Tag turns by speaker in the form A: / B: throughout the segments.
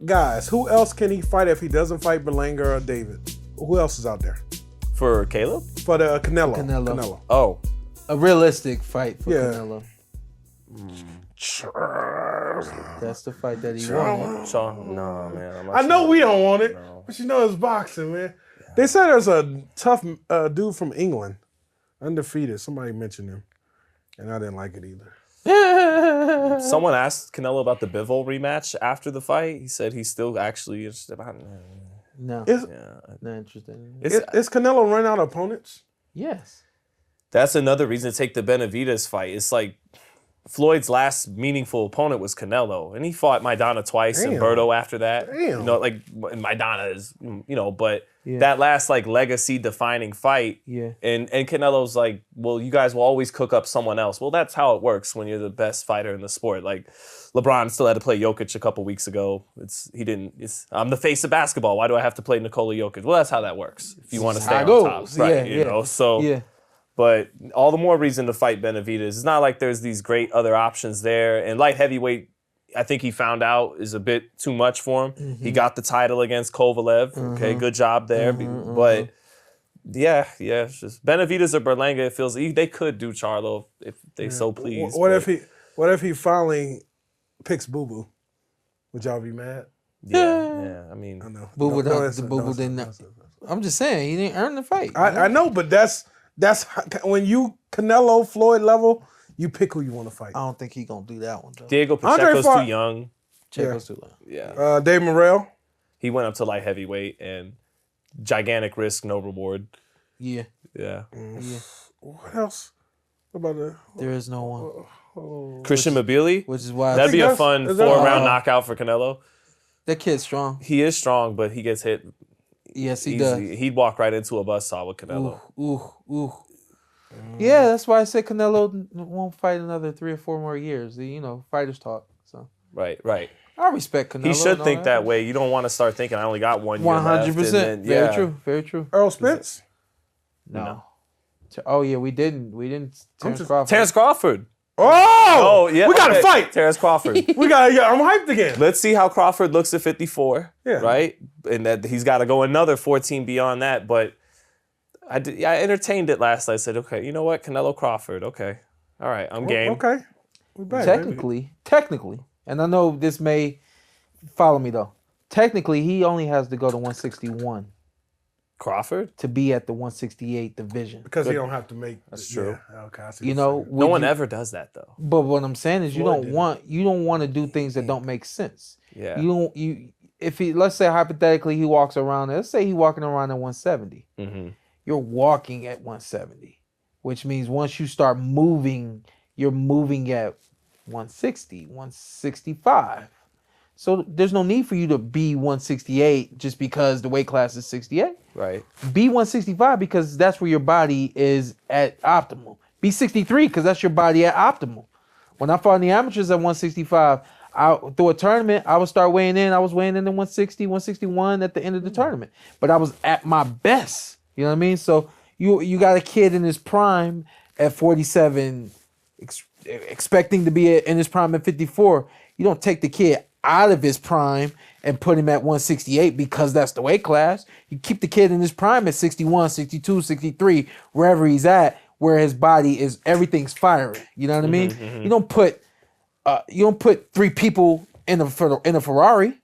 A: guys, who else can he fight if he doesn't fight Berlanga or David? Who else is out there?
B: For Caleb?
A: For the Canelo.
C: Canelo.
B: Oh.
C: A realistic fight for Canelo. That's the fight that he wanted.
B: No, man.
A: I know we don't want it, but you know it's boxing, man. Yeah. They said there's a tough dude from England, undefeated. Somebody mentioned him, and I didn't like it either.
B: Someone asked Canelo about the Bivol rematch after the fight. He said he's still actually interested about it.
C: No. Not interested.
A: Is Canelo run out of opponents?
C: Yes.
B: That's another reason to take the Benavidez fight. It's like Floyd's last meaningful opponent was Canelo, and he fought Maidana twice and Berto after that.
A: Damn.
B: You know, like Maidana is, but that last like legacy defining fight.
C: Yeah.
B: And Canelo's like, well, you guys will always cook up someone else. Well, that's how it works when you're the best fighter in the sport. Like LeBron still had to play Jokic a couple weeks ago. I'm the face of basketball. Why do I have to play Nikola Jokic? Well, that's how that works. If you want to stay on top, right? You know, so.
C: Yeah.
B: But all the more reason to fight Benavidez. It's not like there's these great other options there. And light heavyweight, I think he found out is a bit too much for him. Mm-hmm. He got the title against Kovalev. Mm-hmm. Okay, good job there. Mm-hmm. But it's just Benavidez or Berlanga. It feels they could do Charlo if they so please.
A: What if he finally picks Boo Boo? Would y'all be mad?
B: Yeah. I mean,
A: I know.
C: Boo Boo didn't. I'm just saying he didn't earn the fight.
A: I know, but that's when you Canelo Floyd level, you pick who you want to fight.
C: I don't think he's gonna do that one though.
B: Diego Pacheco's too young.
C: Pacheco's too young.
B: Yeah.
A: Dave Morrell.
B: He went up to light heavyweight and gigantic risk, no reward.
C: Yeah.
B: Yeah.
C: Yeah.
A: What else? What about
C: there is no
A: one.
B: Christian Mabili?
C: Which is why
B: that'd be a fun 4-round knockout for Canelo.
C: That kid's strong.
B: He is strong, but he gets hit.
C: Yes, he does.
B: He'd walk right into a buzzsaw with Canelo.
C: Ooh. Yeah, that's why I said Canelo won't fight another 3 or 4 more years. You know, fighters talk. So
B: Right.
C: I respect Canelo.
B: He should think that way. You don't want to start thinking I only got 1 year
C: 100%.
B: left.
C: Very true.
A: Earl Spence?
B: No.
C: Oh yeah, we didn't.
B: Terrence Crawford.
A: Oh yeah. We gotta fight.
B: Terrence Crawford.
A: I'm hyped again.
B: Let's see how Crawford looks at 54.
A: Yeah.
B: Right? And that he's got to go another 14 beyond that. But I entertained it last night. I said, okay, you know what? Canelo Crawford. Okay. All right. I'm game.
A: Okay. We're back,
C: technically, and I know this may follow me though. Technically, he only has to go to 161.
B: Crawford?
C: To be at the 168 division.
A: Because he don't have to make...
B: That's true.
A: Yeah, okay, I see
C: you know,
B: no one ever does that though.
C: But what I'm saying is you don't want to do things that don't make sense.
B: Yeah.
C: Let's say hypothetically he walks around, let's say he's walking around at 170.
B: Mm-hmm.
C: You're walking at 170, which means once you start moving, you're moving at 160, 165. So there's no need for you to be 168 just because the weight class is 68.
B: Right.
C: Be 165 because that's where your body is at optimal. Be 63 because that's your body at optimal. When I fought in the amateurs at 165, through a tournament, I would start weighing in. I was weighing in at 160, 161 at the end of the tournament. But I was at my best. You know what I mean? So you got a kid in his prime at 47, expecting to be in his prime at 54. You don't take the kid out of his prime and put him at 168 because that's the weight class. You keep the kid in his prime at 61, 62, 63, wherever he's at, where his body is, everything's firing. You know what I mean? Mm-hmm. You don't put 3 people in a Ferrari.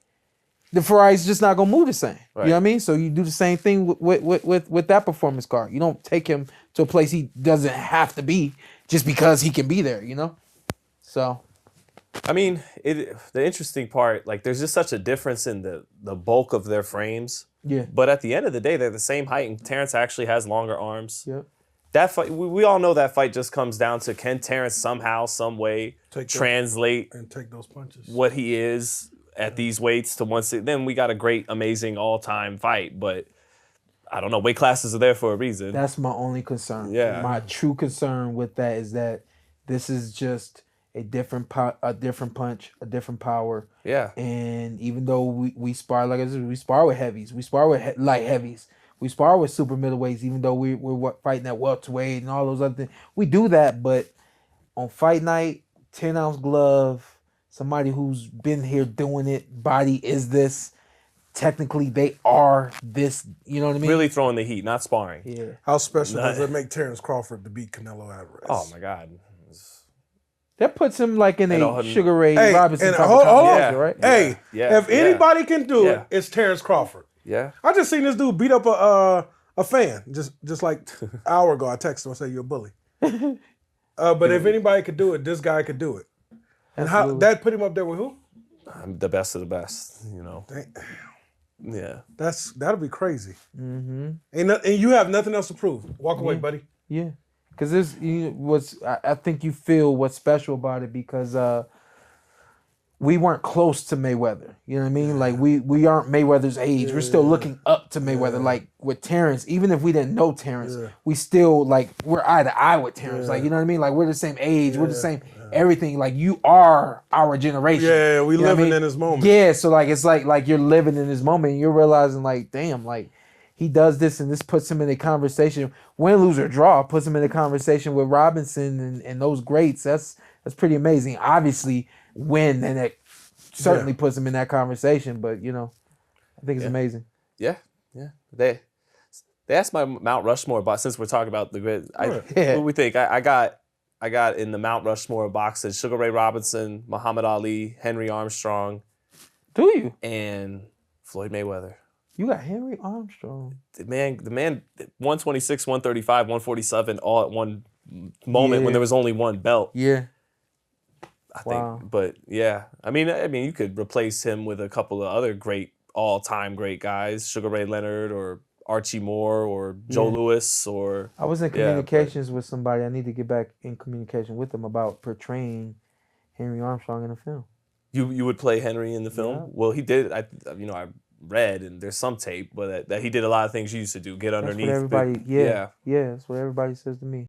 C: The Ferrari's just not gonna move the same. Right. You know what I mean? So you do the same thing with that performance car. You don't take him to a place he doesn't have to be just because he can be there. You know? So.
B: I mean, the interesting part, like, there's just such a difference in the bulk of their frames.
C: Yeah.
B: But at the end of the day, they're the same height, and Terrence actually has longer arms.
C: Yeah.
B: That fight, we all know that fight just comes down to can Terrence somehow, some way translate
A: and take those punches
B: what he is at these weights to 160. Then we got a great, amazing all-time fight. But I don't know, weight classes are there for a reason.
C: That's my only concern.
B: Yeah.
C: My true concern with that is that this is just a different punch, a different power.
B: Yeah.
C: And even though we spar, like I said, we spar with heavies, we spar with light heavies, we spar with super middleweights, even though we're fighting at welterweight and all those other things. We do that, but on fight night, 10-ounce glove, somebody who's been here doing it, body is this. Technically, they are this. You know what I mean?
B: Really throwing the heat, not sparring.
C: Yeah.
A: How special does it make Terrence Crawford to beat Canelo Alvarez?
B: Oh my God.
C: That puts him like in a Sugar Ray
A: Hey,
C: Robinson
A: and
C: type
A: hold
C: of
A: on.
C: conversation, right?
A: Hey, if anybody can do it,
B: Yeah.
A: it's Terrence Crawford.
B: Yeah.
A: I just seen this dude beat up a fan just like an hour ago. I texted him and said, "You're a bully." But if anybody could do it, this guy could do it. And how that put him up there with who?
B: I'm the best of the best, you know.
A: Dang.
B: Yeah.
A: That'll be crazy.
C: Mm-hmm.
A: And you have nothing else to prove. Walk away, buddy.
C: Yeah. Because this I think you feel what's special about it because we weren't close to Mayweather. You know what I mean? Like we aren't Mayweather's age. We're still looking up to Mayweather. Like with Terrence, even if we didn't know Terrence, we still like we're eye to eye with Terrence. Like you know what I mean? Like we're the same age. We're the same everything. Like you are our generation.
A: Yeah, we
C: You know what I
A: living
C: mean?
A: in this moment.
C: Yeah, so like it's like you're living in this moment and you're realizing like, damn, like he does this and this puts him in a conversation. Win, lose, or draw puts him in a conversation with Robinson and those greats. That's pretty amazing. Obviously, win and that certainly puts him in that conversation. But you know, I think it's amazing.
B: Yeah, yeah. They asked my Mount Rushmore about since we're talking about the grid. What do we think? I got in the Mount Rushmore boxes Sugar Ray Robinson, Muhammad Ali, Henry Armstrong.
C: Do you?
B: And Floyd Mayweather.
C: You got Henry Armstrong.
B: The man, 126, 135, 147, all at one moment when there was only one belt.
C: Yeah.
B: I think, but yeah, I mean, you could replace him with a couple of other great, all-time great guys, Sugar Ray Leonard or Archie Moore or Joe Louis or.
C: I was in communications with somebody. I need to get back in communication with them about portraying Henry Armstrong in a film.
B: You would play Henry in the film?
C: Yeah.
B: Well, he did. I read and there's some tape, but that he did a lot of things you used to do. Get underneath.
C: That's what everybody. Yeah, that's what everybody says to me.